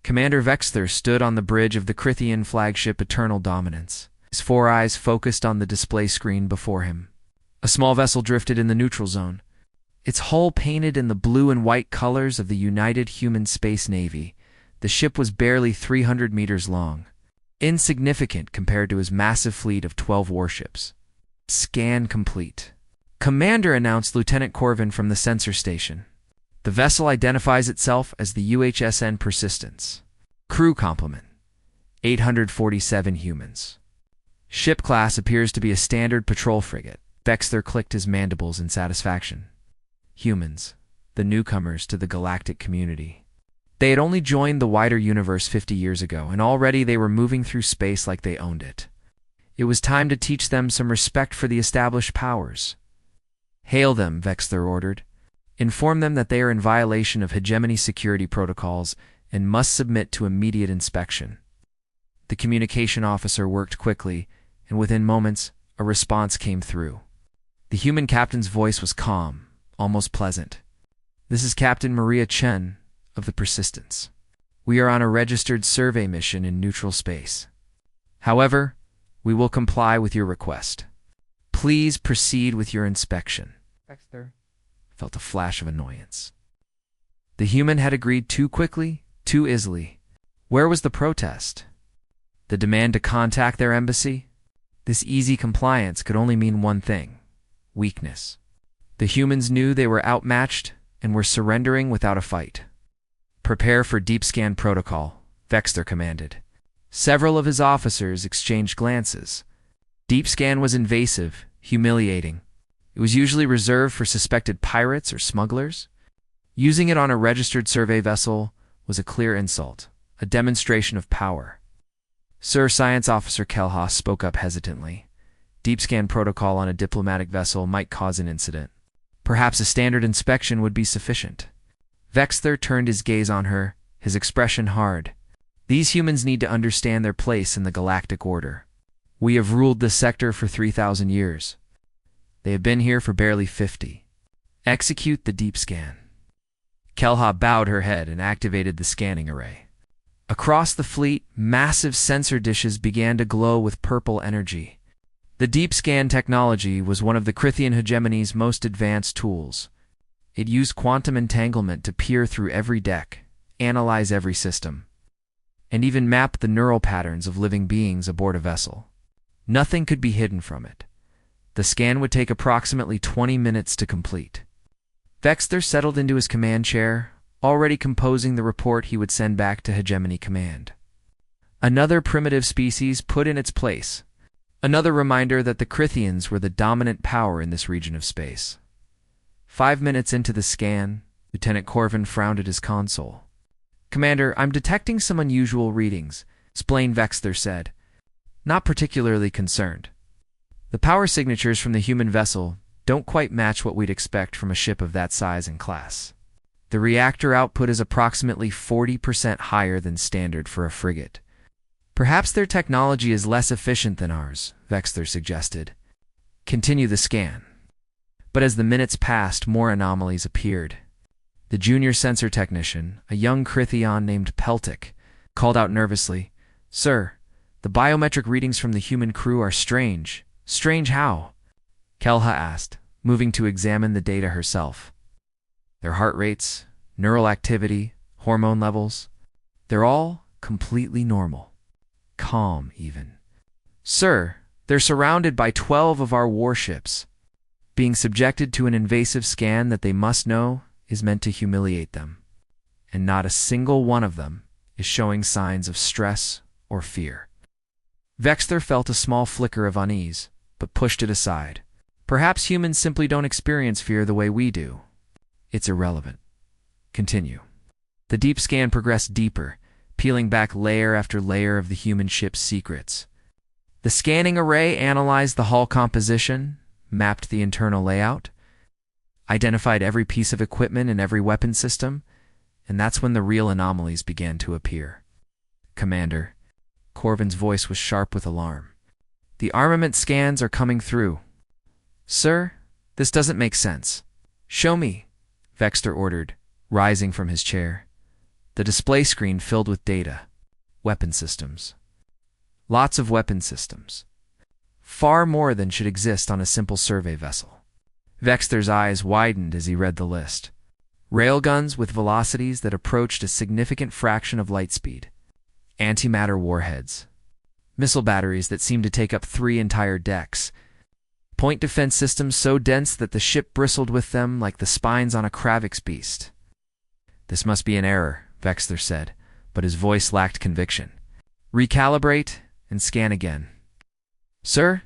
Commander Vexter stood on the bridge of the Crithian flagship Eternal Dominance, his 4 eyes focused on the display screen before him. A small vessel drifted in the neutral zone, its hull painted in the blue and white colors of the United Human Space Navy. The ship was barely 300 meters long, insignificant compared to his massive fleet of 12 warships. Scan complete. Commander, announced Lieutenant Corvin from the sensor station. The vessel identifies itself as the UHSN Persistence. Crew complement: 847 humans. Ship class appears to be a standard patrol frigate. Vexter clicked his mandibles in satisfaction. Humans, the newcomers to the galactic community. They had only joined the wider universe 50 years ago, and already they were moving through space like they owned it. It was time to teach them some respect for the established powers. Hail them, Vexter ordered. Inform them that they are in violation of hegemony security protocols and must submit to immediate inspection. The communication officer worked quickly, and within moments, a response came through. The human captain's voice was calm, almost pleasant. This is Captain Maria Chen of the Persistence. We are on a registered survey mission in neutral space. However, we will comply with your request. Please proceed with your inspection. Vexter felt a flash of annoyance. The human had agreed too quickly, too easily. Where was the protest? The demand to contact their embassy? This easy compliance could only mean one thing: weakness. The humans knew they were outmatched and were surrendering without a fight. Prepare for deep scan protocol, Vexter commanded. Several of his officers exchanged glances. Deep scan was invasive, humiliating. It was usually reserved for suspected pirates or smugglers. Using it on a registered survey vessel was a clear insult, a demonstration of power. Sir, Science Officer Kelhaas spoke up hesitantly. Deep scan protocol on a diplomatic vessel might cause an incident. Perhaps a standard inspection would be sufficient. Vexter turned his gaze on her, his expression hard. These humans need to understand their place in the galactic order. We have ruled this sector for 3,000 years. They have been here for barely 50. Execute the deep scan. Kelha bowed her head and activated the scanning array. Across the fleet, massive sensor dishes began to glow with purple energy. The deep scan technology was one of the Crithian hegemony's most advanced tools. It used quantum entanglement to peer through every deck, analyze every system, and even map the neural patterns of living beings aboard a vessel. Nothing could be hidden from it. The scan would take approximately 20 minutes to complete. Vexter settled into his command chair, already composing the report he would send back to Hegemony Command. Another primitive species put in its place. Another reminder that the Crithians were the dominant power in this region of space. 5 minutes into the scan, Lieutenant Corvin frowned at his console. Commander, I'm detecting some unusual readings, Splain Vexter said. Not particularly concerned. The power signatures from the human vessel don't quite match what we'd expect from a ship of that size and class. The reactor output is approximately 40% higher than standard for a frigate. Perhaps their technology is less efficient than ours, Vexter suggested. Continue the scan. But as the minutes passed, more anomalies appeared. The junior sensor technician, a young Crithian named Peltic, called out nervously, Sir, the biometric readings from the human crew are strange. Strange how? Kelha asked, moving to examine the data herself. Their heart rates, neural activity, hormone levels, they're all completely normal. Calm, even. Sir, they're surrounded by 12 of our warships. Being subjected to an invasive scan that they must know is meant to humiliate them. And not a single one of them is showing signs of stress or fear. Vexter felt a small flicker of unease, but pushed it aside. Perhaps humans simply don't experience fear the way we do. It's irrelevant. Continue. The deep scan progressed deeper, peeling back layer after layer of the human ship's secrets. The scanning array analyzed the hull composition, mapped the internal layout, identified every piece of equipment and every weapon system, and that's when the real anomalies began to appear. Commander, Corvin's voice was sharp with alarm. The armament scans are coming through. Sir, this doesn't make sense. Show me, Vexter ordered, rising from his chair. The display screen filled with data. Weapon systems. Lots of weapon systems. Far more than should exist on a simple survey vessel. Vexter's eyes widened as he read the list. Railguns with velocities that approached a significant fraction of light speed. Antimatter warheads. Missile batteries that seemed to take up 3 entire decks. Point defense systems so dense that the ship bristled with them like the spines on a Kravix beast. "This must be an error," Vexter said, but his voice lacked conviction. "Recalibrate and scan again." "Sir,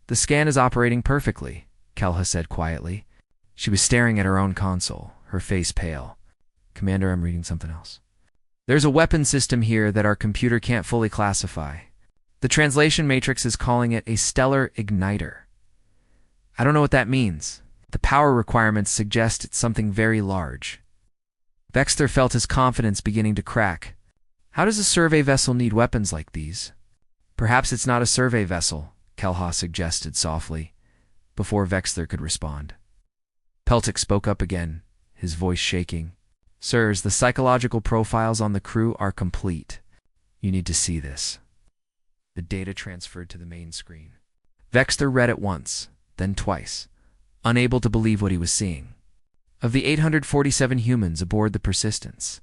the scan is operating perfectly," Kelha said quietly. She was staring at her own console, her face pale. "Commander, I'm reading something else. There's a weapon system here that our computer can't fully classify. The translation matrix is calling it a stellar igniter. I don't know what that means. The power requirements suggest it's something very large." Vexter felt his confidence beginning to crack. How does a survey vessel need weapons like these? "Perhaps it's not a survey vessel," Kelha suggested softly, before Vexter could respond. Peltic spoke up again, his voice shaking. "Sirs, the psychological profiles on the crew are complete. You need to see this." The data transferred to the main screen. Vexter read it once, then twice, unable to believe what he was seeing. Of the 847 humans aboard the Persistence,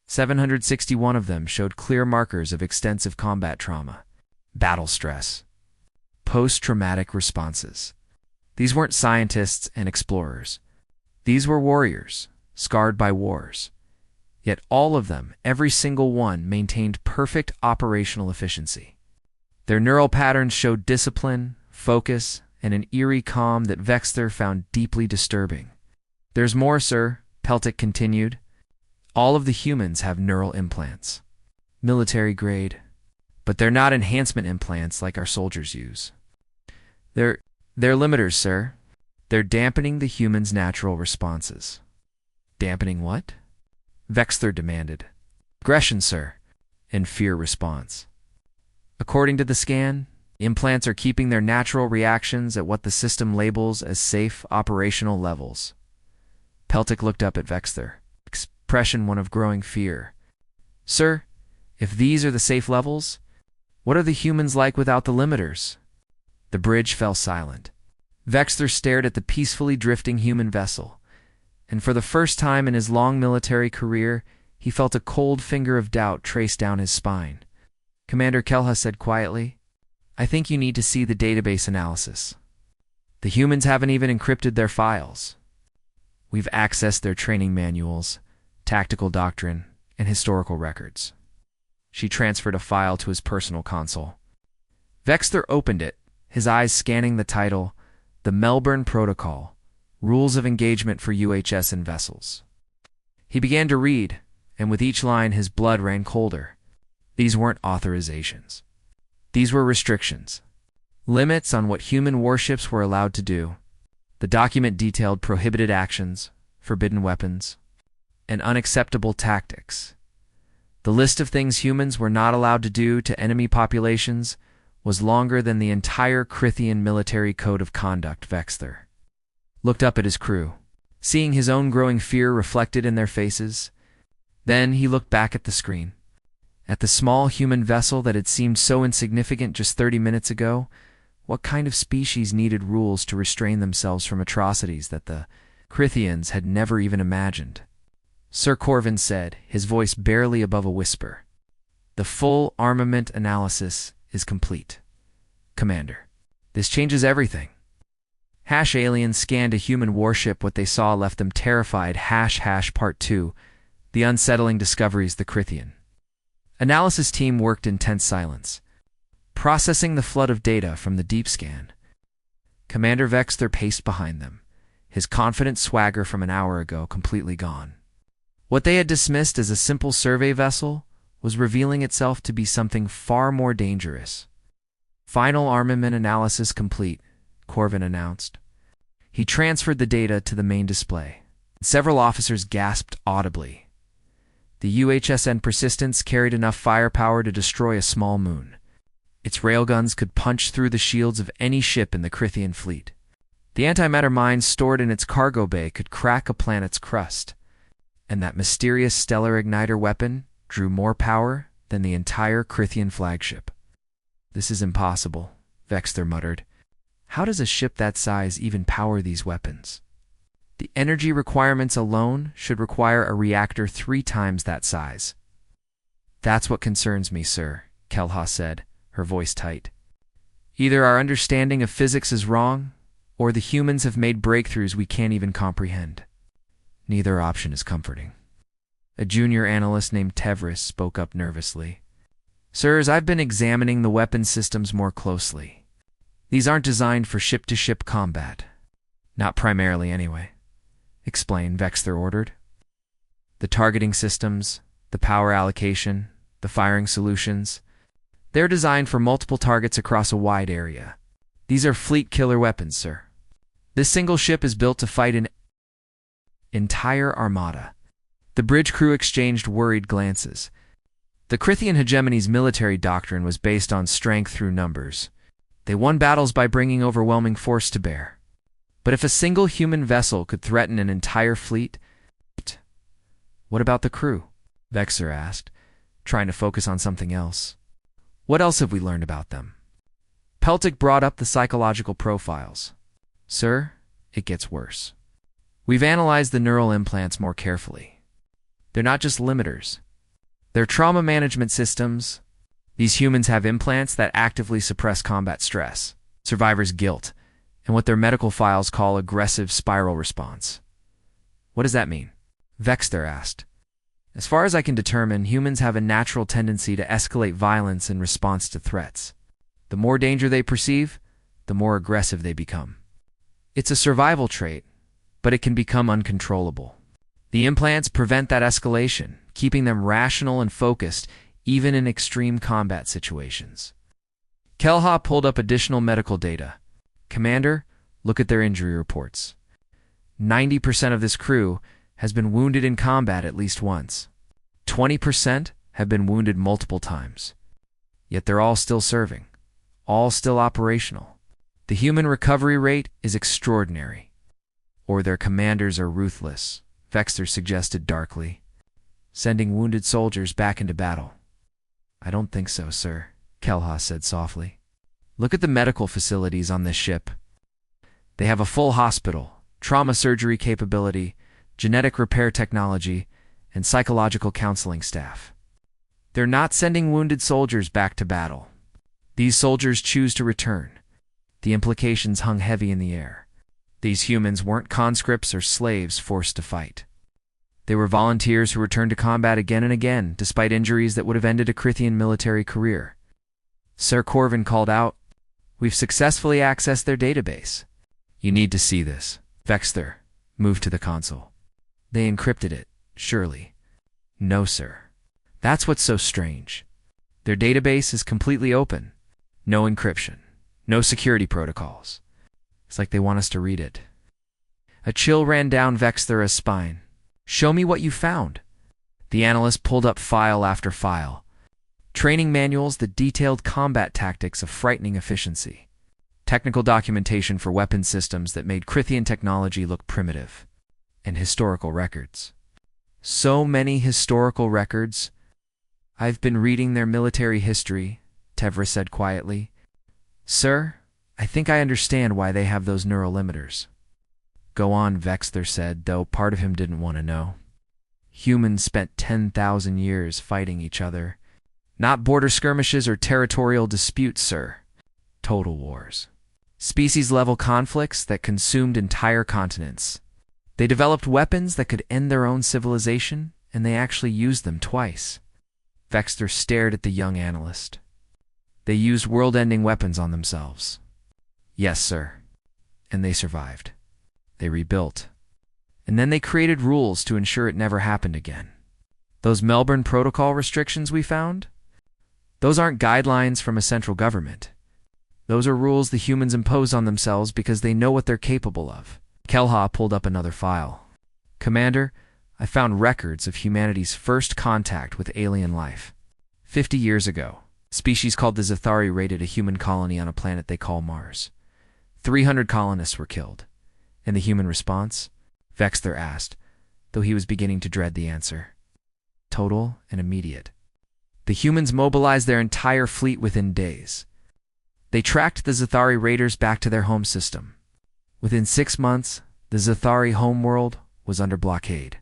761 of them showed clear markers of extensive combat trauma, battle stress, post-traumatic responses. These weren't scientists and explorers. These were warriors, scarred by wars. Yet all of them, every single one, maintained perfect operational efficiency. Their neural patterns showed discipline, focus, and an eerie calm that Vexter found deeply disturbing. "There's more, sir," Peltic continued. "All of the humans have neural implants. Military grade. But they're not enhancement implants like our soldiers use. They're limiters, sir. They're dampening the human's natural responses." "Dampening what?" Vexter demanded. "Aggression, sir, and fear response. According to the scan, implants are keeping their natural reactions at what the system labels as safe operational levels." Peltic looked up at Vexter, expression one of growing fear. "Sir, if these are the safe levels, what are the humans like without the limiters?" The bridge fell silent. Vexter stared at the peacefully drifting human vessel, and for the first time in his long military career, he felt a cold finger of doubt trace down his spine. Commander Kelha said quietly, "I think you need to see the database analysis. The humans haven't even encrypted their files. We've accessed their training manuals, tactical doctrine, and historical records." She transferred a file to his personal console. Vexter opened it, his eyes scanning the title, "The Melbourne Protocol, Rules of Engagement for UHS and Vessels." He began to read, and with each line his blood ran colder. These weren't authorizations. These were restrictions. Limits on what human warships were allowed to do. The document detailed prohibited actions, forbidden weapons, and unacceptable tactics. The list of things humans were not allowed to do to enemy populations was longer than the entire Crithian military code of conduct. Vexter looked up at his crew, seeing his own growing fear reflected in their faces. Then he looked back at the screen, at the small human vessel that had seemed so insignificant just 30 minutes ago. What kind of species needed rules to restrain themselves from atrocities that the Crithians had never even imagined? Sir Corvin said, his voice barely above a whisper. "The full armament analysis is complete, Commander. This changes everything." Aliens scanned a human warship. What they saw left them terrified. Part 2. The unsettling discoveries the Crithian analysis team worked in tense silence, processing the flood of data from the deep scan. Commander Vexter paced behind them, his confident swagger from an hour ago completely gone. What they had dismissed as a simple survey vessel was revealing itself to be something far more dangerous. "Final armament analysis complete," Corvin announced. He transferred the data to the main display. Several officers gasped audibly. The UHSN Persistence carried enough firepower to destroy a small moon. Its railguns could punch through the shields of any ship in the Crithian fleet. The antimatter mines stored in its cargo bay could crack a planet's crust. And that mysterious stellar igniter weapon drew more power than the entire Crithian flagship. This is impossible, Vexter muttered. How does a ship that size even power these weapons? The energy requirements alone should require a reactor 3 times that size. That's what concerns me, sir, Kelha said, her voice tight. Either our understanding of physics is wrong, or the humans have made breakthroughs we can't even comprehend. Neither option is comforting. A junior analyst named Tevris spoke up nervously. Sirs, I've been examining the weapon systems more closely. These aren't designed for ship-to-ship combat. Not primarily, anyway. Explain, Vexter ordered. The targeting systems, the power allocation, the firing solutions, they're designed for multiple targets across a wide area. These are fleet killer weapons, sir. This single ship is built to fight an entire armada. The bridge crew exchanged worried glances. The Crithian hegemony's military doctrine was based on strength through numbers. They won battles by bringing overwhelming force to bear. But if a single human vessel could threaten an entire fleet... What about the crew? Vexer asked, trying to focus on something else. What else have we learned about them? Peltic brought up the psychological profiles. Sir, it gets worse. We've analyzed the neural implants more carefully. They're not just limiters. They're trauma management systems. These humans have implants that actively suppress combat stress, survivors' guilt, and what their medical files call aggressive spiral response. What does that mean? Vexter asked. As far as I can determine, humans have a natural tendency to escalate violence in response to threats. The more danger they perceive, the more aggressive they become. It's a survival trait, but it can become uncontrollable. The implants prevent that escalation, keeping them rational and focused even in extreme combat situations. Kelha pulled up additional medical data. Commander, look at their injury reports. 90% of this crew has been wounded in combat at least once. 20% have been wounded multiple times. Yet they're all still serving, all still operational. The human recovery rate is extraordinary. Or their commanders are ruthless, Vexter suggested darkly, sending wounded soldiers back into battle. I don't think so, sir, Kelha said softly. Look at the medical facilities on this ship. They have a full hospital, trauma surgery capability, genetic repair technology, and psychological counseling staff. They're not sending wounded soldiers back to battle. These soldiers choose to return. The implications hung heavy in the air. These humans weren't conscripts or slaves forced to fight. They were volunteers who returned to combat again and again, despite injuries that would have ended a Crithian military career. Sir Corvin called out, "We've successfully accessed their database." You need to see this. Vexter moved to the console. They encrypted it, surely. No, sir. That's what's so strange. Their database is completely open. No encryption. No security protocols. It's like they want us to read it. A chill ran down Vexthera's spine. Show me what you found. The analyst pulled up file after file. Training manuals that detailed combat tactics of frightening efficiency. Technical documentation for weapon systems that made Crithian technology look primitive. And historical records. So many historical records. I've been reading their military history, Tevra said quietly. Sir, I think I understand why they have those neural limiters. Go on, Vexter said, though part of him didn't want to know. Humans spent 10,000 years fighting each other. Not border skirmishes or territorial disputes, sir. Total wars. Species-level conflicts that consumed entire continents. They developed weapons that could end their own civilization, and they actually used them twice. Vexter stared at the young analyst. They used world-ending weapons on themselves. Yes, sir. And they survived. They rebuilt. And then they created rules to ensure it never happened again. Those Melbourne Protocol restrictions we found? Those aren't guidelines from a central government. Those are rules the humans impose on themselves because they know what they're capable of. Kelha pulled up another file. Commander, I found records of humanity's first contact with alien life. 50 years ago, a species called the Zathari raided a human colony on a planet they call Mars. 300 colonists were killed. And the human response? Vexter asked. though he was beginning to dread the answer. Total and immediate. The humans mobilized their entire fleet within days. They tracked the Zathari raiders back to their home system. Within 6 months, the Zathari homeworld was under blockade.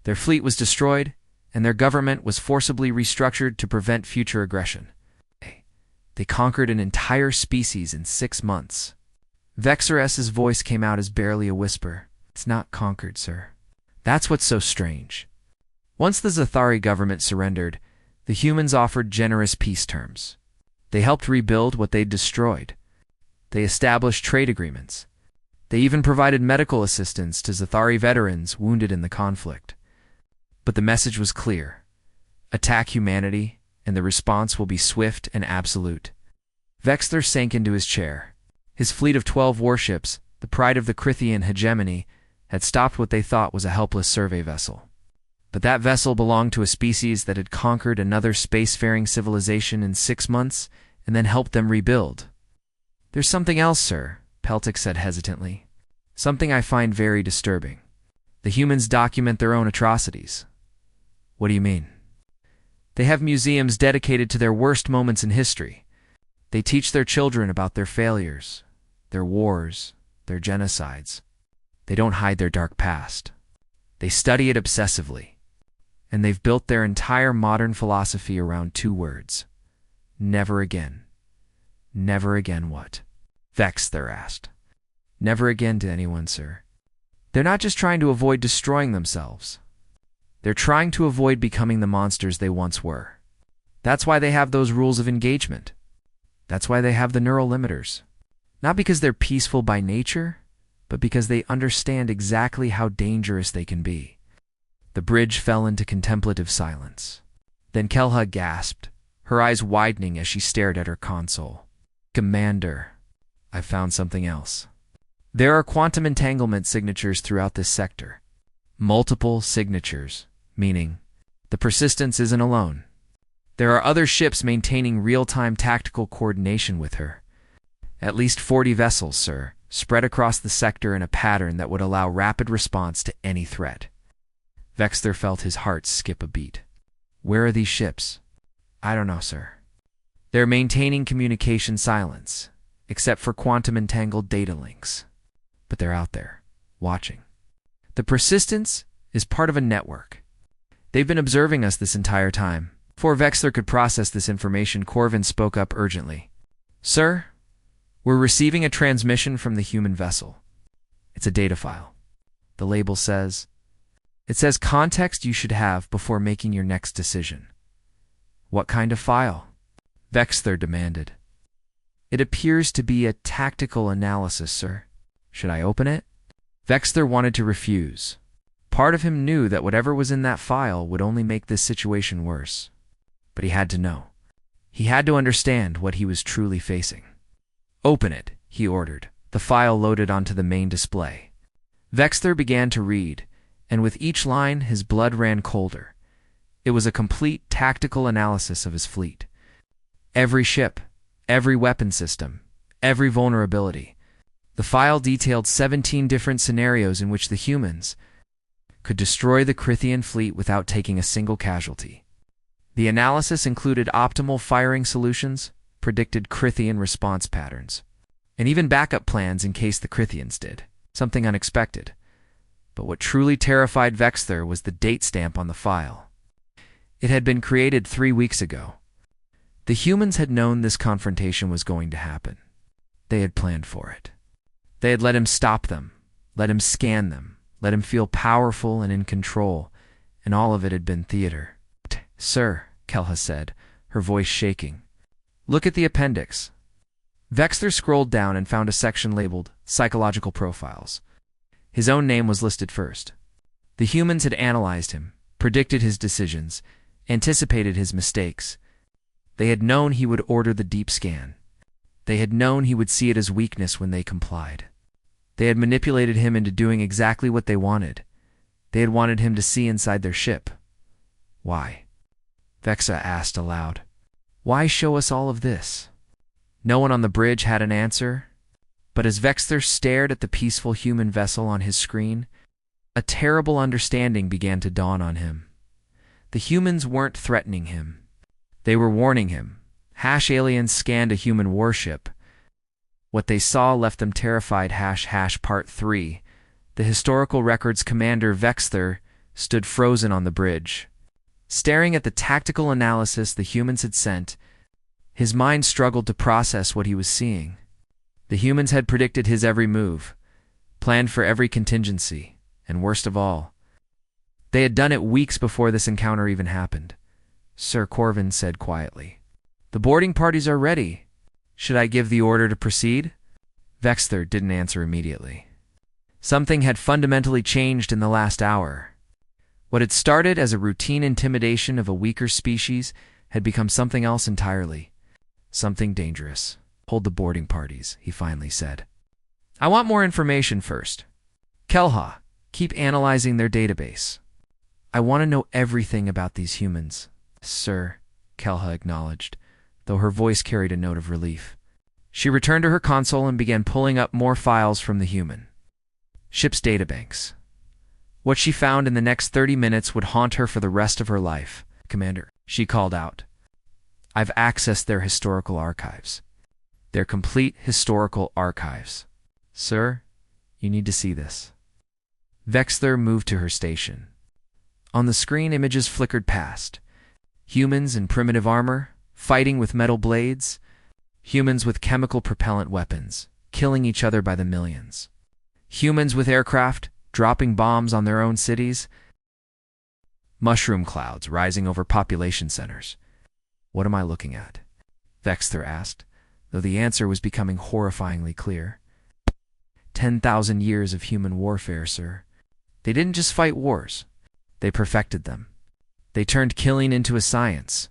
Their fleet was destroyed, and their government was forcibly restructured to prevent future aggression. They conquered an entire species in 6 months. Vexor's voice came out as barely a whisper. It's not conquered, sir. That's what's so strange. Once the Zathari government surrendered, the humans offered generous peace terms. They helped rebuild what they'd destroyed. They established trade agreements. They even provided medical assistance to Zathari veterans wounded in the conflict. But the message was clear. Attack humanity, and the response will be swift and absolute. Vexler sank into his chair. His fleet of 12 warships, the pride of the Crithian hegemony, had stopped what they thought was a helpless survey vessel. But that vessel belonged to a species that had conquered another spacefaring civilization in 6 months and then helped them rebuild. There's something else, sir, Peltic said hesitantly. Something I find very disturbing. The humans document their own atrocities. What do you mean? They have museums dedicated to their worst moments in history. They teach their children about their failures, their wars, their genocides. They don't hide their dark past. They study it obsessively. And they've built their entire modern philosophy around 2 words. Never again. Never again what? Vexler asked. Never again to anyone, sir. They're not just trying to avoid destroying themselves. They're trying to avoid becoming the monsters they once were. That's why they have those rules of engagement. That's why they have the neural limiters. Not because they're peaceful by nature, but because they understand exactly how dangerous they can be. The bridge fell into contemplative silence. Then Kelha gasped, her eyes widening as she stared at her console. Commander, I found something else. There are quantum entanglement signatures throughout this sector. Multiple signatures, meaning the persistence isn't alone. There are other ships maintaining real-time tactical coordination with her. At least 40 vessels, sir, spread across the sector in a pattern that would allow rapid response to any threat. Vexler felt his heart skip a beat. Where are these ships? I don't know, sir. They're maintaining communication silence, except for quantum-entangled data links. But they're out there, watching. The persistence is part of a network. They've been observing us this entire time. Before Vexler could process this information, Corvin spoke up urgently. Sir, we're receiving a transmission from the human vessel. It's a data file. The label says, it says context you should have before making your next decision. What kind of file? Vexler demanded. It appears to be a tactical analysis, sir. Should I open it? Vexler wanted to refuse. Part of him knew that whatever was in that file would only make this situation worse. But he had to know. He had to understand what he was truly facing. Open it, he ordered. The file loaded onto the main display. Vexler began to read, and with each line his blood ran colder. It was a complete tactical analysis of his fleet. Every ship, every weapon system, every vulnerability. The file detailed 17 different scenarios in which the humans could destroy the Crithian fleet without taking a single casualty. The analysis included optimal firing solutions, predicted Crithian response patterns, and even backup plans in case the Crithians did something unexpected. But what truly terrified Vexler was the date stamp on the file. It had been created 3 weeks ago. The humans had known this confrontation was going to happen. They had planned for it. They had let him stop them, let him scan them, let him feel powerful and in control, and all of it had been theater. Sir, Kelha said, her voice shaking. Look at the appendix. Vexler scrolled down and found a section labeled Psychological Profiles. His own name was listed first. The humans had analyzed him, predicted his decisions, anticipated his mistakes. They had known he would order the deep scan. They had known he would see it as weakness when they complied. They had manipulated him into doing exactly what they wanted. They had wanted him to see inside their ship. Why? Vexa asked aloud. Why show us all of this? No one on the bridge had an answer, but as Vexler stared at the peaceful human vessel on his screen, A terrible understanding began to dawn on him. The humans weren't threatening him. They were warning him. Aliens scanned a human warship. What they saw left them terrified. Part 3. The historical records commander Vexther stood frozen on the bridge. Staring at the tactical analysis the humans had sent, his mind struggled to process what he was seeing. The humans had predicted his every move, planned for every contingency, and worst of all, they had done it weeks before this encounter even happened. Sir Corvin said quietly, "The boarding parties are ready. Should I give the order to proceed?" Vexther didn't answer immediately. Something had fundamentally changed in the last hour. What had started as a routine intimidation of a weaker species had become something else entirely. Something dangerous. "Hold the boarding parties," he finally said. "I want more information first. Kelha, keep analyzing their database. I want to know everything about these humans." "Sir," Kelha acknowledged, though her voice carried a note of relief. She returned to her console and began pulling up more files from the human ship's databanks. What she found in the next 30 minutes would haunt her for the rest of her life. "Commander," she called out, "I've accessed their historical archives. Their complete historical archives. Sir, you need to see this." Vexther moved to her station. On the screen, images flickered past. Humans in primitive armor, fighting with metal blades. Humans with chemical propellant weapons, killing each other by the millions. Humans with aircraft, dropping bombs on their own cities. Mushroom clouds rising over population centers. "What am I looking at?" Vexther asked, though the answer was becoming horrifyingly clear. 10,000 years of human warfare, sir. They didn't just fight wars. They perfected them. They turned killing into a science.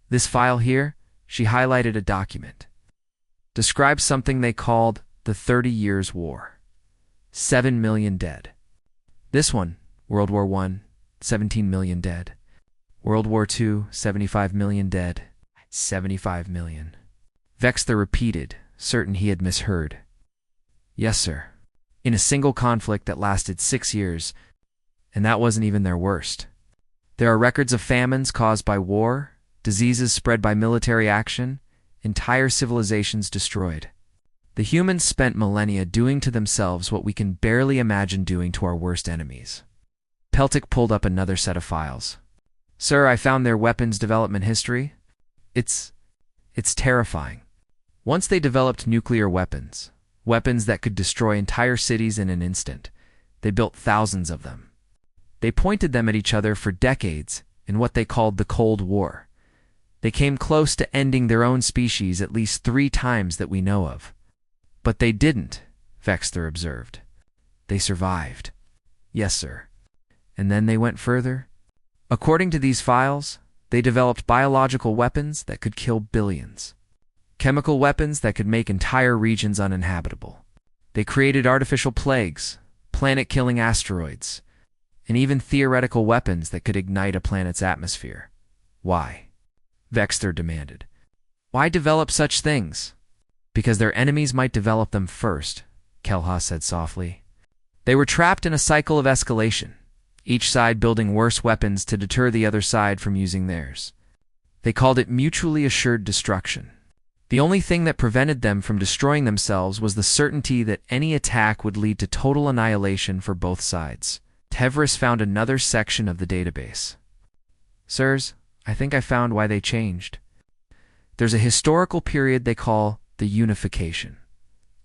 This file here, she highlighted a document, describes something they called the 30 Years' War. 7 million dead. This one, World War I, 17 million dead. World War II, 75 million dead. 75 million. Vexther repeated, certain he had misheard. "Yes, sir. In a single conflict that lasted 6 years, and that wasn't even their worst. There are records of famines caused by war, diseases spread by military action, entire civilizations destroyed. The humans spent millennia doing to themselves what we can barely imagine doing to our worst enemies." Peltic pulled up another set of files. "Sir, I found their weapons development history. It's terrifying. Once they developed nuclear weapons, weapons that could destroy entire cities in an instant. They built thousands of them. They pointed them at each other for decades in what they called the Cold War. They came close to ending their own species at least 3 times that we know of. But they didn't," Vexther observed. "They survived." "Yes, sir. And then they went further. According to these files, they developed biological weapons that could kill billions. Chemical weapons that could make entire regions uninhabitable. They created artificial plagues, planet-killing asteroids, and even theoretical weapons that could ignite a planet's atmosphere. Why?" Vexther demanded. "Why develop such things?" "Because their enemies might develop them first," Kelha said softly. They were trapped in a cycle of escalation, each side building worse weapons to deter the other side from using theirs. They called it mutually assured destruction. The only thing that prevented them from destroying themselves was the certainty that any attack would lead to total annihilation for both sides. Tevris found another section of the database. "Sirs, I think I found why they changed. There's a historical period they call the Unification.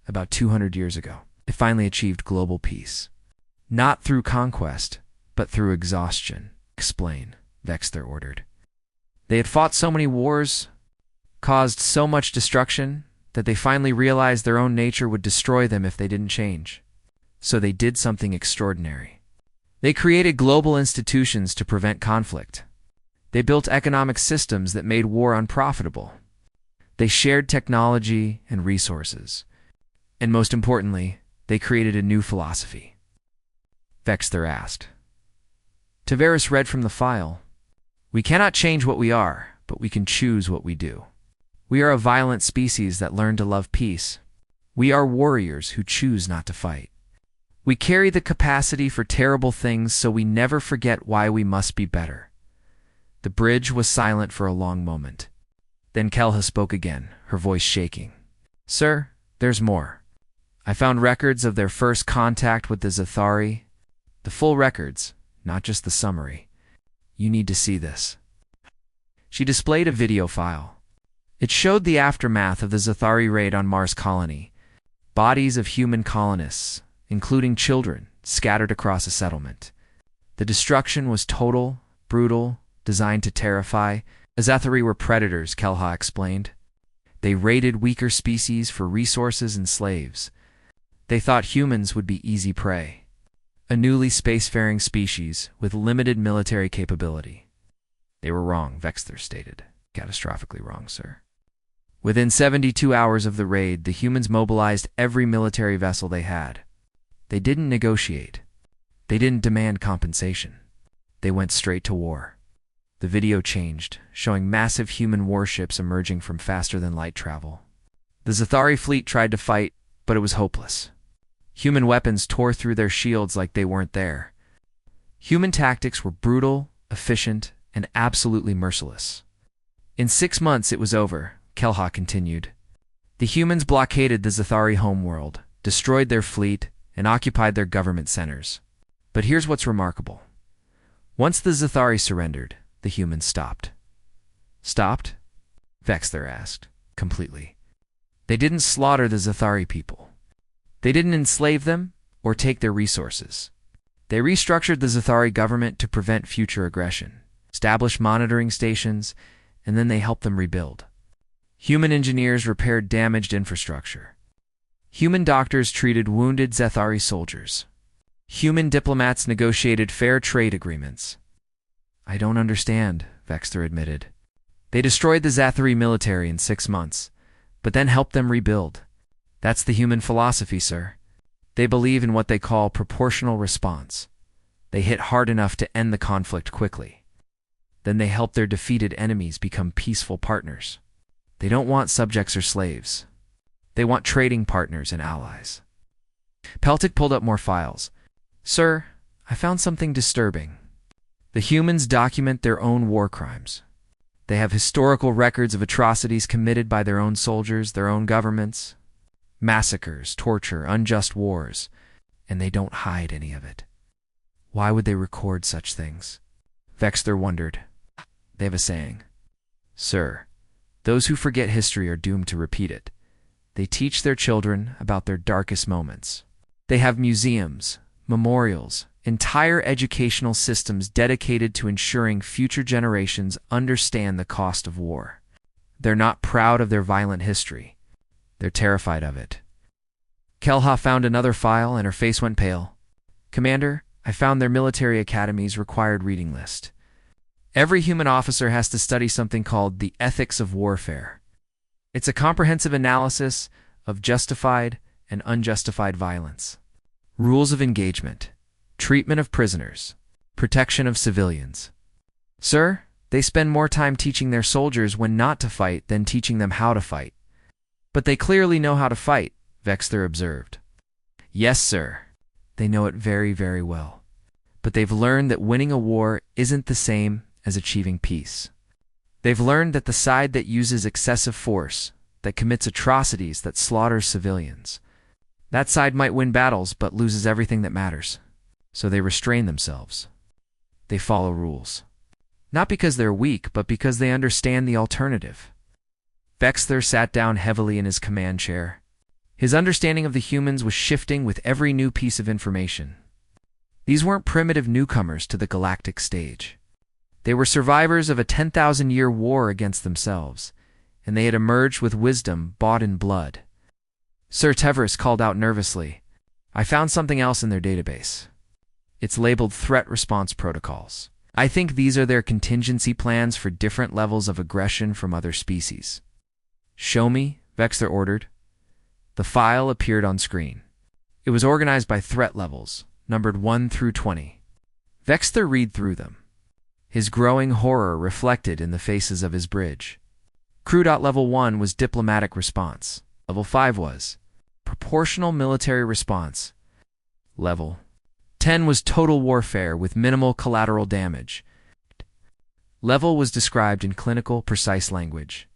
About 200 years ago, they finally achieved global peace. Not through conquest, but through exhaustion." "Explain," Vexther ordered. "They had fought so many wars, caused so much destruction, that they finally realized their own nature would destroy them if they didn't change. So they did something extraordinary. They created global institutions to prevent conflict. They built economic systems that made war unprofitable. They shared technology and resources. And most importantly, they created a new philosophy." Vexther asked. Tavares read from the file. "We cannot change what we are, but we can choose what we do. We are a violent species that learn to love peace. We are warriors who choose not to fight. We carry the capacity for terrible things, so we never forget why we must be better. The bridge was silent for a long moment. Then Kelha spoke again, her voice shaking. Sir, there's more. I found records of their first contact with the Zathari. The full records, not just the summary. You need to see this. She displayed a video file. It showed the aftermath of the Zathari raid on Mars colony. Bodies of human colonists, including children, scattered across a settlement. The destruction was total, brutal, designed to terrify. The Zathari were predators, Kelha explained. They raided weaker species for resources and slaves. They thought humans would be easy prey. A newly spacefaring species with limited military capability. They were wrong, Vexter stated. Catastrophically wrong, sir. Within 72 hours of the raid, the humans mobilized every military vessel they had. They didn't negotiate. They didn't demand compensation. They went straight to war. The video changed, showing massive human warships emerging from faster-than-light travel. The Zathari fleet tried to fight, but it was hopeless. Human weapons tore through their shields like they weren't there. Human tactics were brutal, efficient, and absolutely merciless. In 6 months it was over, Kelha continued. The humans blockaded the Zathari homeworld, destroyed their fleet, and occupied their government centers. But here's what's remarkable. Once the Zathari surrendered, the humans stopped. Stopped? Vexter asked, completely. They didn't slaughter the Zathari people. They didn't enslave them or take their resources. They restructured the Zathari government to prevent future aggression, established monitoring stations, and then they helped them rebuild. Human engineers repaired damaged infrastructure. Human doctors treated wounded Zathari soldiers. Human diplomats negotiated fair trade agreements. I don't understand, Vexter admitted. They destroyed the Zathari military in 6 months, but then helped them rebuild. That's the human philosophy, sir. They believe in what they call proportional response. They hit hard enough to end the conflict quickly. Then they help their defeated enemies become peaceful partners. They don't want subjects or slaves. They want trading partners and allies. Peltic pulled up more files. Sir, I found something disturbing. The humans document their own war crimes. They have historical records of atrocities committed by their own soldiers, their own governments. Massacres, torture, unjust wars, and they don't hide any of it. Why would they record such things? Vexter wondered. They have a saying. Sir, those who forget history are doomed to repeat it. They teach their children about their darkest moments. They have museums, memorials, entire educational systems dedicated to ensuring future generations understand the cost of war. They're not proud of their violent history. They're terrified of it. Kelha found another file and her face went pale. Commander, I found their military academy's required reading list. Every human officer has to study something called the ethics of warfare. It's a comprehensive analysis of justified and unjustified violence. Rules of engagement, treatment of prisoners, protection of civilians. Sir, they spend more time teaching their soldiers when not to fight than teaching them how to fight. But they clearly know how to fight, Vexter observed. Yes, sir. They know it very, very well. But they've learned that winning a war isn't the same as achieving peace. They've learned that the side that uses excessive force, that commits atrocities, that slaughters civilians, that side might win battles but loses everything that matters. So they restrain themselves. They follow rules. Not because they're weak, but because they understand the alternative. Vexter sat down heavily in his command chair. His understanding of the humans was shifting with every new piece of information. These weren't primitive newcomers to the galactic stage. They were survivors of a 10,000-year war against themselves, and they had emerged with wisdom bought in blood. Sir Teverus called out nervously, I found something else in their database. It's labeled Threat Response Protocols. I think these are their contingency plans for different levels of aggression from other species. Show me, Vexter ordered. The file appeared on screen. It was organized by threat levels, numbered 1 through 20. Vexter read through them. His growing horror reflected in the faces of his bridge. Crew.Level 1 was diplomatic response. Level 5 was proportional military response. Level 10 was total warfare with minimal collateral damage. Level was described in clinical, precise language,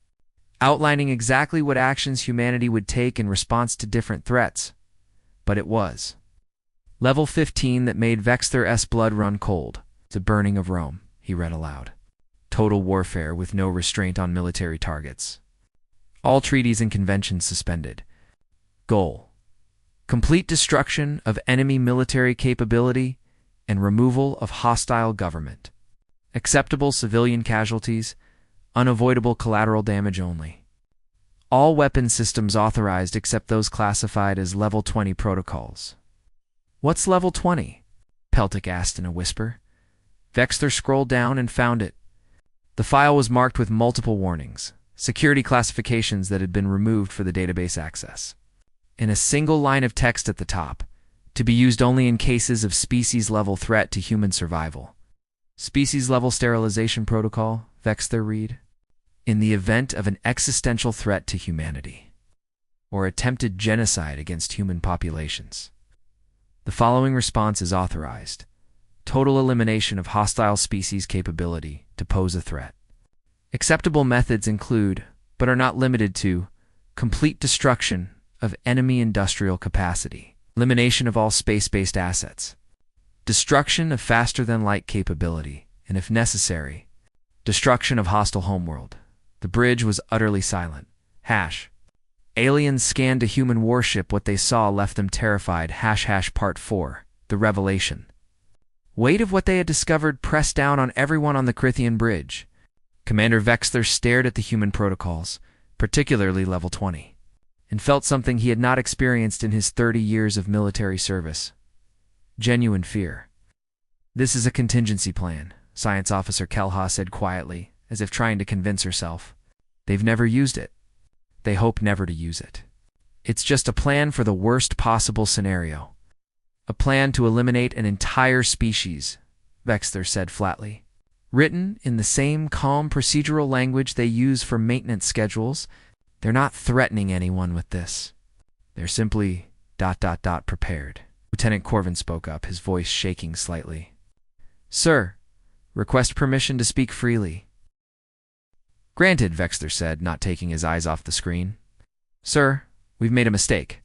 outlining exactly what actions humanity would take in response to different threats. But it was Level 15 that made Vexther's blood run cold. The burning of Rome, he read aloud. Total warfare with no restraint on military targets. All treaties and conventions suspended. Goal: complete destruction of enemy military capability and removal of hostile government. Acceptable civilian casualties, unavoidable collateral damage only. All weapon systems authorized except those classified as Level 20 protocols. What's Level 20? Peltic asked in a whisper. Vexther scrolled down and found it. The file was marked with multiple warnings, security classifications that had been removed for the database access. In a single line of text at the top, to be used only in cases of species-level threat to human survival. Species-level sterilization protocol, Vexther read. In the event of an existential threat to humanity, or attempted genocide against human populations. The following response is authorized. Total elimination of hostile species capability to pose a threat. Acceptable methods include, but are not limited to, complete destruction of enemy industrial capacity, elimination of all space-based assets, destruction of faster-than-light capability, and if necessary, destruction of hostile homeworld. The bridge was utterly silent. Aliens scanned a human warship. What they saw left them terrified. Part 4. The revelation. Weight of what they had discovered pressed down on everyone on the Crithian bridge. Commander Vexther stared at the human protocols, particularly Level 20, and felt something he had not experienced in his 30 years of military service. Genuine fear. This is a contingency plan, Science Officer Kelha said quietly, as if trying to convince herself. They've never used it. They hope never to use it. It's just a plan for the worst possible scenario. A plan to eliminate an entire species, Vexther said flatly. Written in the same calm procedural language they use for maintenance schedules, they're not threatening anyone with this. They're simply ... prepared. Lieutenant Corvin spoke up, his voice shaking slightly. Sir, request permission to speak freely. Granted, Vexther said, not taking his eyes off the screen. Sir, we've made a mistake.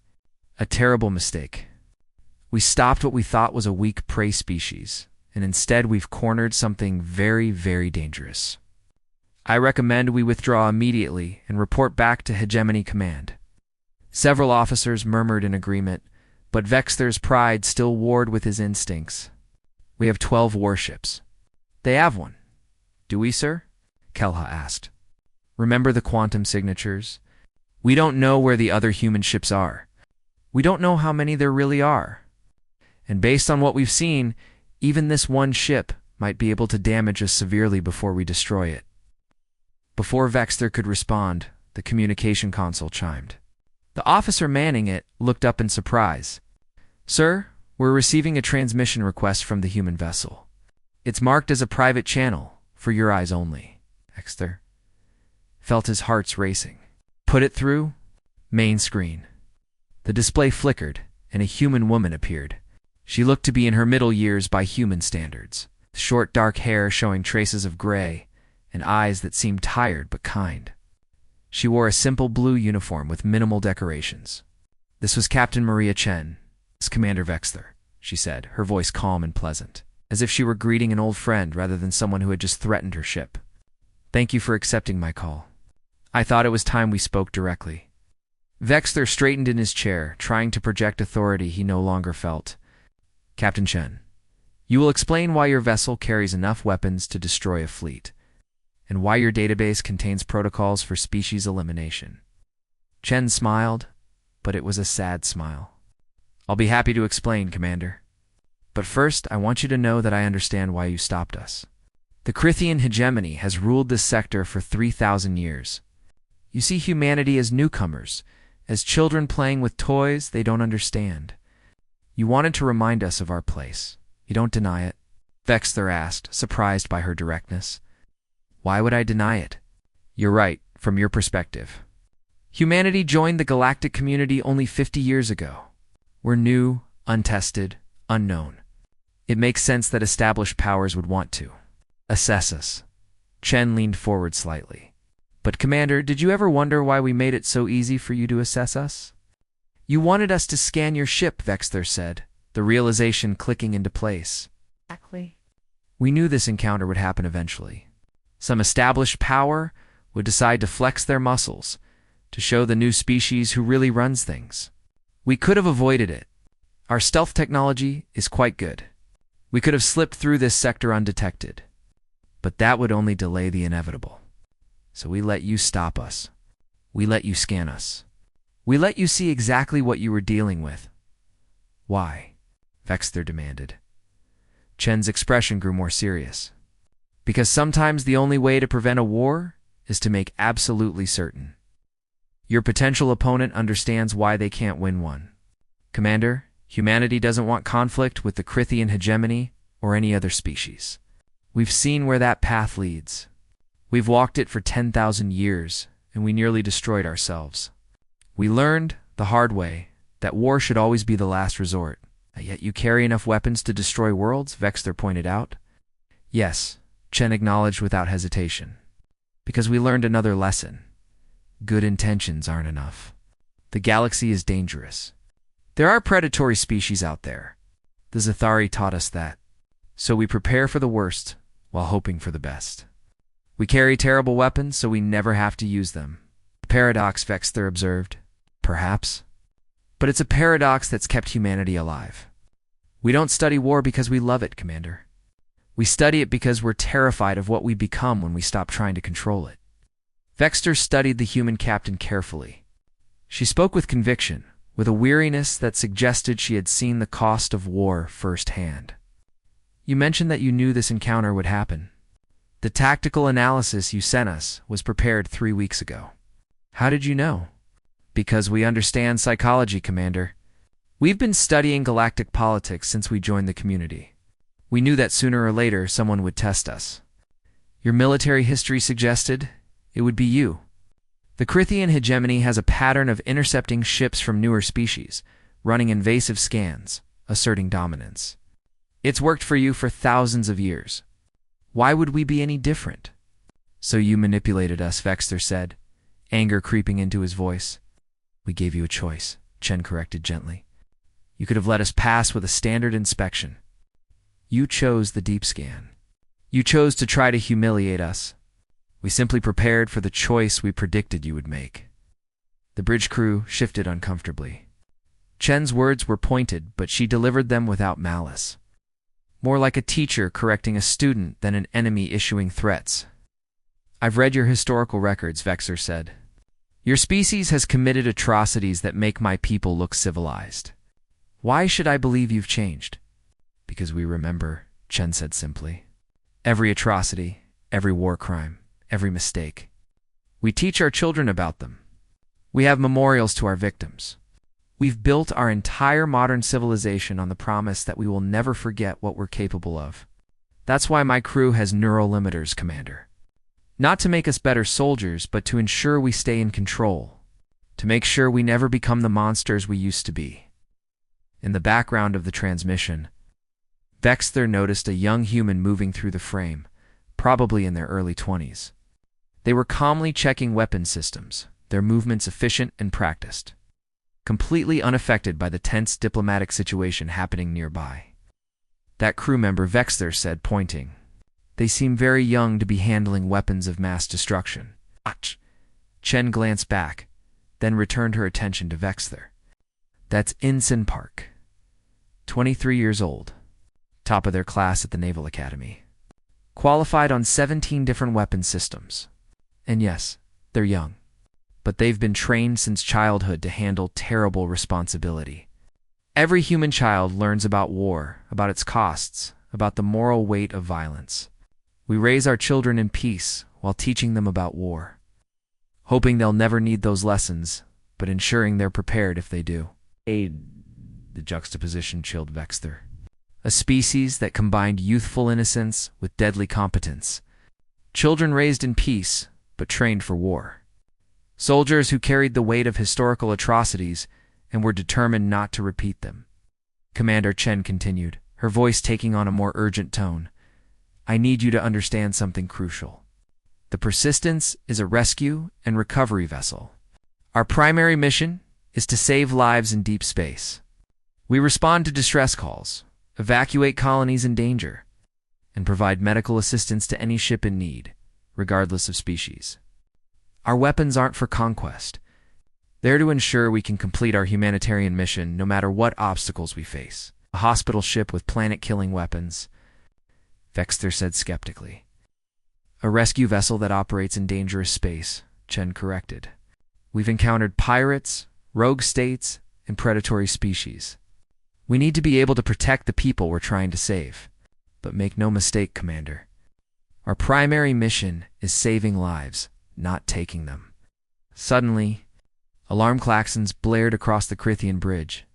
A terrible mistake. We stopped what we thought was a weak prey species, and instead we've cornered something very, very dangerous. I recommend we withdraw immediately and report back to Hegemony Command. Several officers murmured in agreement, but Vexther's pride still warred with his instincts. We have 12 warships. They have one. Do we, sir? Kelha asked. Remember the quantum signatures? We don't know where the other human ships are. We don't know how many there really are. And based on what we've seen, even this one ship might be able to damage us severely before we destroy it. Before Vexther could respond, the communication console chimed. The officer manning it looked up in surprise. Sir, we're receiving a transmission request from the human vessel. It's marked as a private channel, for your eyes only. Vexther felt his heart's racing. Put it through. Main screen. The display flickered, and a human woman appeared. She looked to be in her middle years by human standards, short dark hair showing traces of gray, and eyes that seemed tired but kind. She wore a simple blue uniform with minimal decorations. This was Captain Maria Chen, Commander Vexther, she said, her voice calm and pleasant, as if she were greeting an old friend rather than someone who had just threatened her ship. Thank you for accepting my call. I thought it was time we spoke directly. Vexther straightened in his chair, trying to project authority he no longer felt. Captain Chen, you will explain why your vessel carries enough weapons to destroy a fleet, and why your database contains protocols for species elimination. Chen smiled, but it was a sad smile. I'll be happy to explain, Commander. But first, I want you to know that I understand why you stopped us. The Crithian hegemony has ruled this sector for 3,000 years. You see humanity as newcomers, as children playing with toys they don't understand. You wanted to remind us of our place. You don't deny it? Vexther asked, surprised by her directness. Why would I deny it? You're right, from your perspective. Humanity joined the galactic community only 50 years ago. We're new, untested, unknown. It makes sense that established powers would want to assess us. Chen leaned forward slightly. But Commander, did you ever wonder why we made it so easy for you to assess us? You wanted us to scan your ship, Vexter said, the realization clicking into place. Exactly. We knew this encounter would happen eventually. Some established power would decide to flex their muscles to show the new species who really runs things. We could have avoided it. Our stealth technology is quite good. We could have slipped through this sector undetected. But that would only delay the inevitable. So we let you stop us. We let you scan us. We let you see exactly what you were dealing with. Why? Vexter demanded. Chen's expression grew more serious. Because sometimes the only way to prevent a war is to make absolutely certain. Your potential opponent understands why they can't win one. Commander, humanity doesn't want conflict with the Crithian hegemony or any other species. We've seen where that path leads. We've walked it for 10,000 years, and we nearly destroyed ourselves. We learned, the hard way, that war should always be the last resort. Yet you carry enough weapons to destroy worlds, Vexter pointed out. Yes, Chen acknowledged without hesitation. Because we learned another lesson. Good intentions aren't enough. The galaxy is dangerous. There are predatory species out there. The Zathari taught us that. So we prepare for the worst while hoping for the best. We carry terrible weapons so we never have to use them. Paradox, Vexter observed. Perhaps. But it's a paradox that's kept humanity alive. We don't study war because we love it, Commander. We study it because we're terrified of what we become when we stop trying to control it. Vexter studied the human captain carefully. She spoke with conviction, with a weariness that suggested she had seen the cost of war firsthand. You mentioned that you knew this encounter would happen. The tactical analysis you sent us was prepared 3 weeks ago. How did you know? Because we understand psychology, Commander. We've been studying galactic politics since we joined the community. We knew that sooner or later someone would test us. Your military history suggested it would be you. The Crithian hegemony has a pattern of intercepting ships from newer species, running invasive scans, asserting dominance. It's worked for you for thousands of years. Why would we be any different? So you manipulated us, Vexter said, anger creeping into his voice. We gave you a choice, Chen corrected gently. You could have let us pass with a standard inspection. You chose the deep scan. You chose to try to humiliate us. We simply prepared for the choice we predicted you would make. The bridge crew shifted uncomfortably. Chen's words were pointed, but she delivered them without malice. More like a teacher correcting a student than an enemy issuing threats. I've read your historical records, Vexter said. Your species has committed atrocities that make my people look civilized. Why should I believe you've changed? Because we remember, Chen said simply. Every atrocity, every war crime, every mistake. We teach our children about them. We have memorials to our victims. We've built our entire modern civilization on the promise that we will never forget what we're capable of. That's why my crew has neural limiters, Commander. Not to make us better soldiers, but to ensure we stay in control. To make sure we never become the monsters we used to be. In the background of the transmission, Vexter noticed a young human moving through the frame, probably in their early 20s. They were calmly checking weapon systems, their movements efficient and practiced, completely unaffected by the tense diplomatic situation happening nearby. That crew member, Vexter said, pointing. They seem very young to be handling weapons of mass destruction. Ach! Chen glanced back, then returned her attention to Vexter. That's Ensign Park. 23 years old. Top of their class at the Naval Academy. Qualified on 17 different weapon systems. And yes, they're young. But they've been trained since childhood to handle terrible responsibility. Every human child learns about war, about its costs, about the moral weight of violence. We raise our children in peace while teaching them about war, hoping they'll never need those lessons, but ensuring they're prepared if they do. The juxtaposition chilled Vexter. A species that combined youthful innocence with deadly competence. Children raised in peace, but trained for war. Soldiers who carried the weight of historical atrocities and were determined not to repeat them. Commander Chen continued, her voice taking on a more urgent tone. I need you to understand something crucial. The Persistence is a rescue and recovery vessel. Our primary mission is to save lives in deep space. We respond to distress calls, evacuate colonies in danger, and provide medical assistance to any ship in need, regardless of species. Our weapons aren't for conquest. They're to ensure we can complete our humanitarian mission no matter what obstacles we face. A hospital ship with planet-killing weapons, Vexter said skeptically. A rescue vessel that operates in dangerous space, Chen corrected. We've encountered pirates, rogue states, and predatory species. We need to be able to protect the people we're trying to save. But make no mistake, Commander. Our primary mission is saving lives, not taking them. Suddenly, alarm klaxons blared across the Crithian bridge.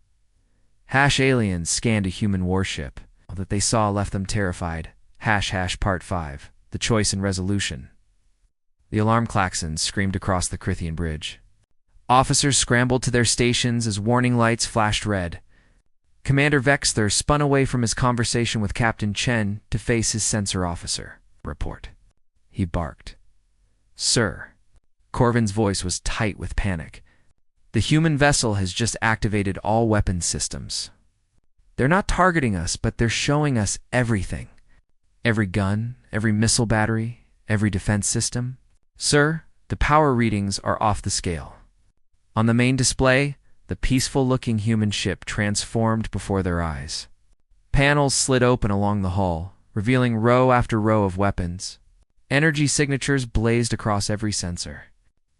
Aliens scanned a human warship. All that they saw left them terrified. Part 5. The Choice and Resolution. The alarm klaxons screamed across the Crithian bridge. Officers scrambled to their stations as warning lights flashed red. Commander Vexter spun away from his conversation with Captain Chen to face his sensor officer. Report. He barked. Sir. Corvin's voice was tight with panic. The human vessel has just activated all weapons systems. They're not targeting us, but they're showing us everything. Every gun, every missile battery, every defense system. Sir, the power readings are off the scale. On the main display, the peaceful-looking human ship transformed before their eyes. Panels slid open along the hull, revealing row after row of weapons. Energy signatures blazed across every sensor.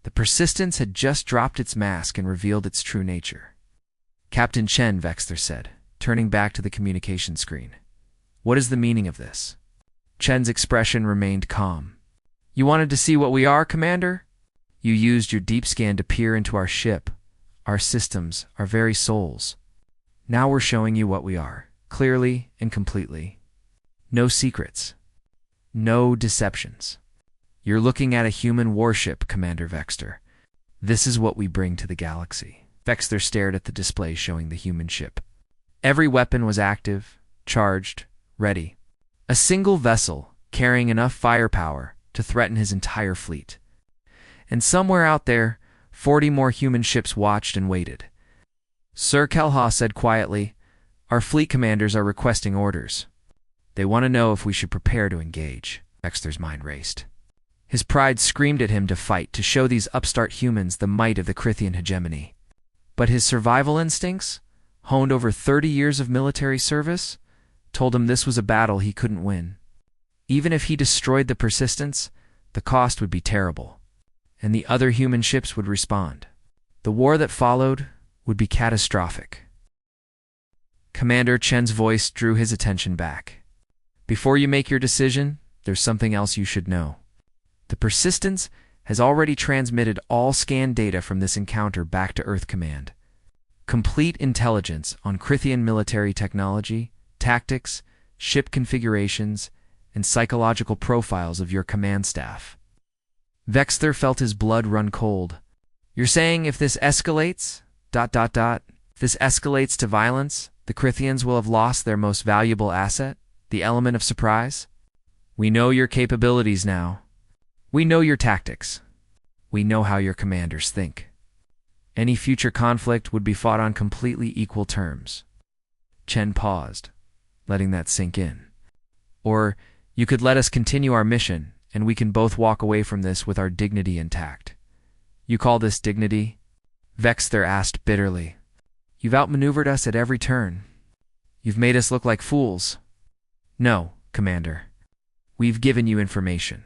The Persistence had just dropped its mask and revealed its true nature. Captain Chen, Vexter said, turning back to the communication screen. What is the meaning of this? Chen's expression remained calm. You wanted to see what we are, Commander? You used your deep scan to peer into our ship, our systems, our very souls. Now we're showing you what we are, clearly and completely. No secrets. No deceptions. You're looking at a human warship, Commander Vexter. This is what we bring to the galaxy. Vexter stared at the display showing the human ship. Every weapon was active, charged, ready. A single vessel carrying enough firepower to threaten his entire fleet. And somewhere out there, 40 more human ships watched and waited. Sir Kelhaw said quietly, our fleet commanders are requesting orders. They want to know if we should prepare to engage. Vexter's mind raced. His pride screamed at him to fight, to show these upstart humans the might of the Crithian hegemony. But his survival instincts, honed over 30 years of military service, told him this was a battle he couldn't win. Even if he destroyed the Persistence, the cost would be terrible, and the other human ships would respond. The war that followed would be catastrophic. Commander Chen's voice drew his attention back. Before you make your decision, there's something else you should know. The Persistence has already transmitted all scan data from this encounter back to Earth Command. Complete intelligence on Crithian military technology, tactics, ship configurations, and psychological profiles of your command staff. Vexter felt his blood run cold. You're saying if this escalates, if this escalates to violence, the Crithians will have lost their most valuable asset, the element of surprise? We know your capabilities now. We know your tactics. We know how your commanders think. Any future conflict would be fought on completely equal terms. Chen paused, letting that sink in. Or you could let us continue our mission, and we can both walk away from this with our dignity intact. You call this dignity? Vexter asked bitterly. You've outmaneuvered us at every turn. You've made us look like fools. No, Commander. We've given you information.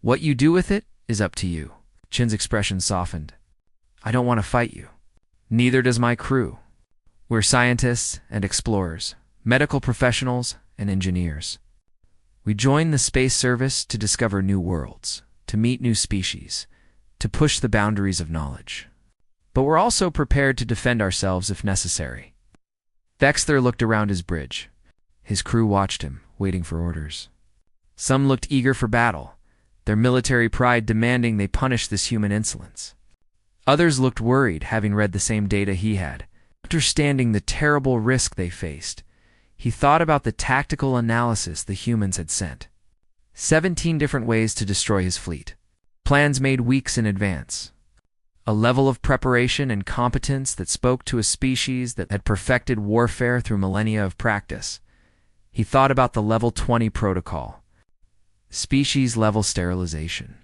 What you do with it is up to you. Chen's expression softened. I don't want to fight you. Neither does my crew. We're scientists and explorers, medical professionals and engineers. We join the space service to discover new worlds, to meet new species, to push the boundaries of knowledge. But we're also prepared to defend ourselves if necessary. Vexter looked around his bridge. His crew watched him, waiting for orders. Some looked eager for battle, their military pride demanding they punish this human insolence. Others looked worried, having read the same data he had. Understanding the terrible risk they faced, he thought about the tactical analysis the humans had sent. 17 different ways to destroy his fleet. Plans made weeks in advance. A level of preparation and competence that spoke to a species that had perfected warfare through millennia of practice. He thought about the Level 20 protocol. Species-level sterilization.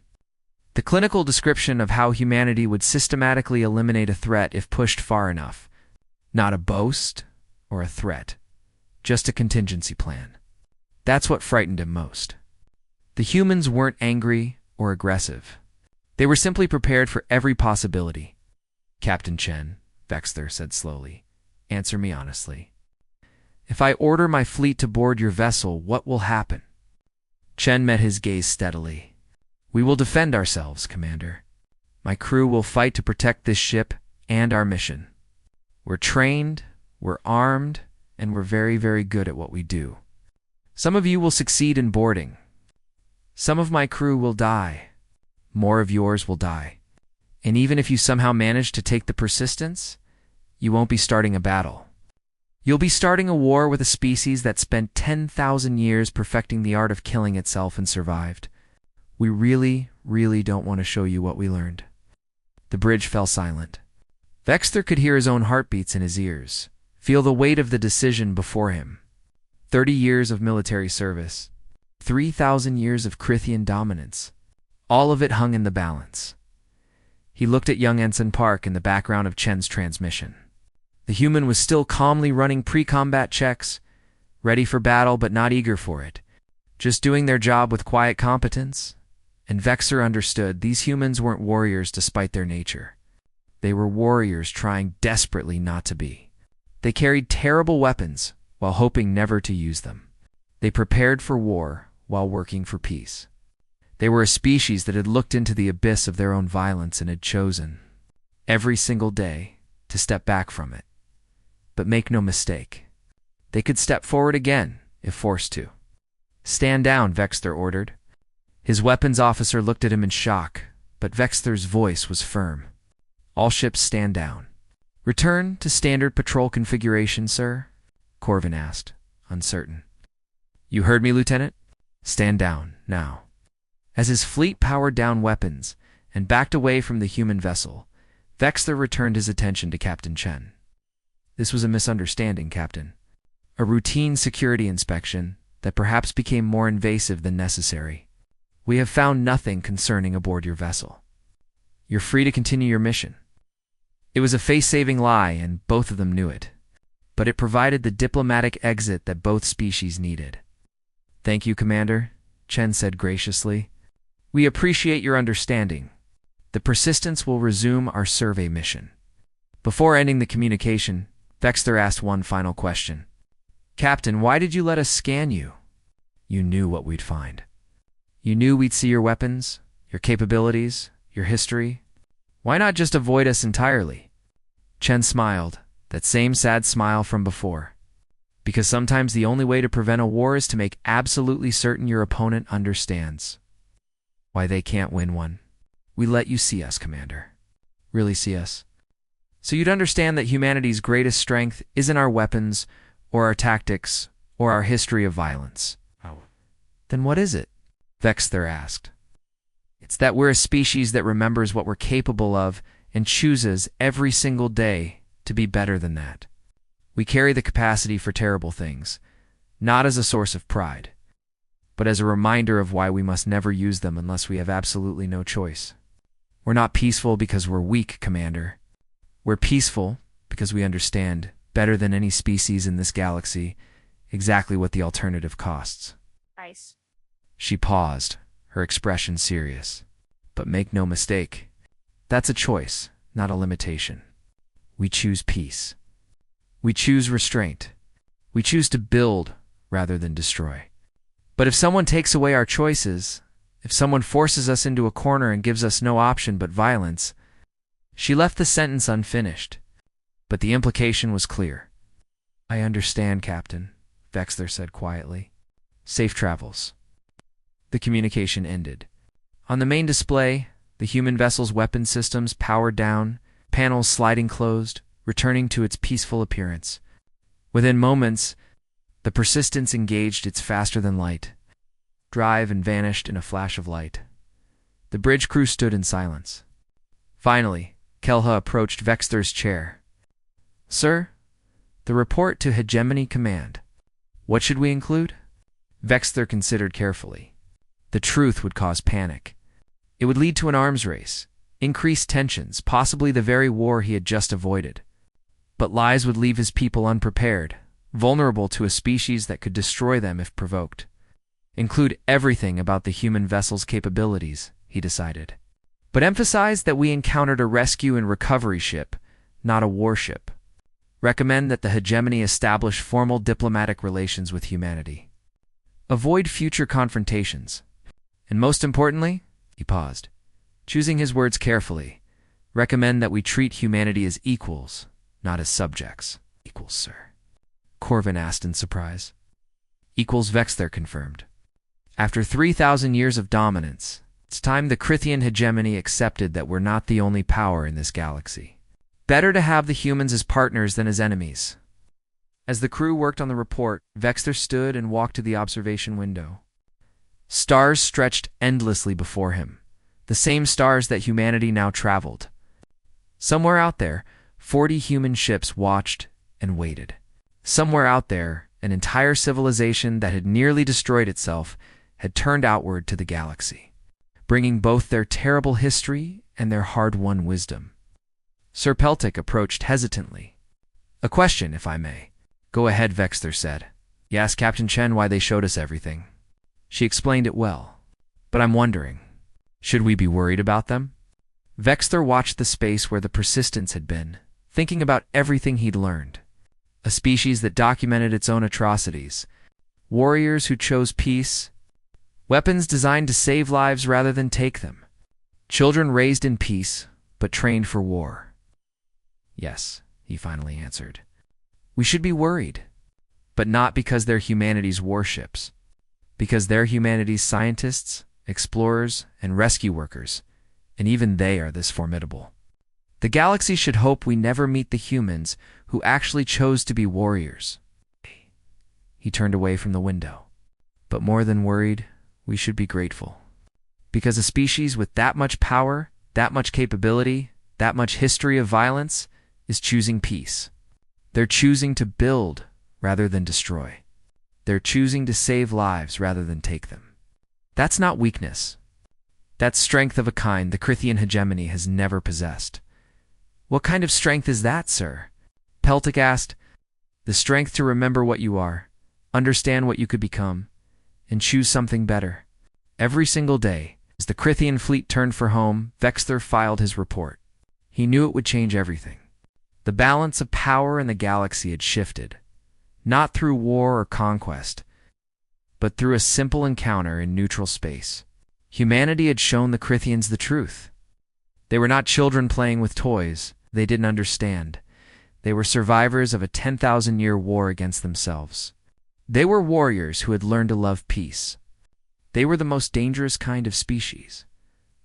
The clinical description of how humanity would systematically eliminate a threat if pushed far enough. Not a boast or a threat, just a contingency plan. That's what frightened him most. The humans weren't angry or aggressive. They were simply prepared for every possibility. "Captain Chen," Vexter said slowly, "answer me honestly. If I order my fleet to board your vessel, what will happen?" Chen met his gaze steadily. "We will defend ourselves, Commander. My crew will fight to protect this ship and our mission. We're trained, we're armed, and we're very, very good at what we do. Some of you will succeed in boarding. Some of my crew will die. More of yours will die. And even if you somehow manage to take the Persistence, you won't be starting a battle. You'll be starting a war with a species that spent 10,000 years perfecting the art of killing itself and survived. We really, really don't want to show you what we learned." The bridge fell silent. Vexter could hear his own heartbeats in his ears, feel the weight of the decision before him. 30 years of military service, 3,000 years of Krithian dominance. All of it hung in the balance. He looked at young Ensign Park in the background of Chen's transmission. The human was still calmly running pre-combat checks, ready for battle but not eager for it, just doing their job with quiet competence. And Vexer understood these humans weren't warriors despite their nature. They were warriors trying desperately not to be. They carried terrible weapons while hoping never to use them. They prepared for war while working for peace. They were a species that had looked into the abyss of their own violence and had chosen, every single day, to step back from it. But make no mistake, they could step forward again, if forced to. "Stand down," Vexter ordered. His weapons officer looked at him in shock, but Vexter's voice was firm. "All ships stand down." "Return to standard patrol configuration, sir?" Corvin asked, uncertain. "You heard me, Lieutenant? Stand down, now." As his fleet powered down weapons and backed away from the human vessel, Vexter returned his attention to Captain Chen. "This was a misunderstanding, Captain. A routine security inspection that perhaps became more invasive than necessary. We have found nothing concerning aboard your vessel. You're free to continue your mission." It was a face-saving lie, and both of them knew it. But it provided the diplomatic exit that both species needed. "Thank you, Commander," Chen said graciously. "We appreciate your understanding. The Persistence will resume our survey mission." Before ending the communication, Vexter asked one final question. "Captain, why did you let us scan you?" "You knew what we'd find. You knew we'd see your weapons, your capabilities, your history. Why not just avoid us entirely?" Chen smiled, that same sad smile from before. "Because sometimes the only way to prevent a war is to make absolutely certain your opponent understands why they can't win one. We let you see us, Commander. Really see us. So you'd understand that humanity's greatest strength isn't our weapons, or our tactics, or our history of violence." "Oh. Then what is it?" Vexter asked. "It's that we're a species that remembers what we're capable of and chooses every single day to be better than that. We carry the capacity for terrible things, not as a source of pride, but as a reminder of why we must never use them unless we have absolutely no choice. We're not peaceful because we're weak, Commander. We're peaceful because we understand, better than any species in this galaxy, exactly what the alternative costs." Nice. She paused, her expression serious. "But make no mistake, that's a choice, not a limitation. We choose peace. We choose restraint. We choose to build rather than destroy. But if someone takes away our choices, if someone forces us into a corner and gives us no option but violence..." She left the sentence unfinished, but the implication was clear. "I understand, Captain," Vexler said quietly. "Safe travels." The communication ended. On the main display, the human vessel's weapon systems powered down, panels sliding closed, returning to its peaceful appearance. Within moments, the Persistence engaged its faster-than-light drive and vanished in a flash of light. The bridge crew stood in silence. Finally, Kelha approached Vexter's chair. "Sir, the report to Hegemony Command. What should we include?" Vexter considered carefully. The truth would cause panic. It would lead to an arms race, increased tensions, possibly the very war he had just avoided. But lies would leave his people unprepared, vulnerable to a species that could destroy them if provoked. Include everything about the human vessel's capabilities, he decided. But emphasize that we encountered a rescue and recovery ship, not a warship. Recommend that the hegemony establish formal diplomatic relations with humanity. Avoid future confrontations. And most importantly, he paused, choosing his words carefully, recommend that we treat humanity as equals, not as subjects. Equals, sir? Corvin asked in surprise. Equals, Vexter confirmed. After 3,000 years of dominance, it's time the Crithian hegemony accepted that we're not the only power in this galaxy. Better to have the humans as partners than as enemies. As the crew worked on the report, Vexter stood and walked to the observation window. Stars stretched endlessly before him, the same stars that humanity now traveled. Somewhere out there, 40 human ships watched and waited. Somewhere out there, an entire civilization that had nearly destroyed itself had turned outward to the galaxy, bringing both their terrible history and their hard-won wisdom. Sir Peltic approached hesitantly. "A question, if I may." "Go ahead," Vexter said. "You asked Captain Chen why they showed us everything. She explained it well. But I'm wondering, should we be worried about them?" Vexter watched the space where the Persistence had been, thinking about everything he'd learned. A species that documented its own atrocities. Warriors who chose peace. Weapons designed to save lives rather than take them. Children raised in peace, but trained for war. "Yes," he finally answered. "We should be worried. But not because they're humanity's warships. Because they're humanity's scientists, explorers, and rescue workers, and even they are this formidable. The galaxy should hope we never meet the humans who actually chose to be warriors." He turned away from the window. "But more than worried, we should be grateful. Because a species with that much power, that much capability, that much history of violence is choosing peace. They're choosing to build rather than destroy. They're choosing to save lives rather than take them. That's not weakness. That's strength of a kind the Crithian hegemony has never possessed." "What kind of strength is that, sir?" Peltic asked. "The strength to remember what you are, understand what you could become, and choose something better." Every single day, as the Crithian fleet turned for home, Vexter filed his report. He knew it would change everything. The balance of power in the galaxy had shifted, not through war or conquest, but through a simple encounter in neutral space. Humanity had shown the Crithians the truth. They were not children playing with toys. They didn't understand. They were survivors of a 10,000-year war against themselves. They were warriors who had learned to love peace. They were the most dangerous kind of species,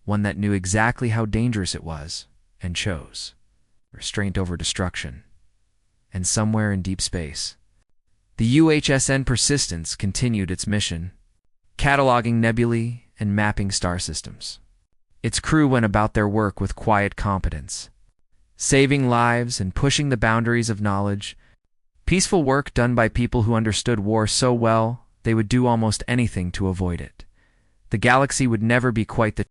one that knew exactly how dangerous it was and chose. Restraint over destruction. And somewhere in deep space, the UHSN Persistence continued its mission, cataloging nebulae and mapping star systems. Its crew went about their work with quiet competence, saving lives and pushing the boundaries of knowledge. Peaceful work done by people who understood war so well they would do almost anything to avoid it. The galaxy would never be quite the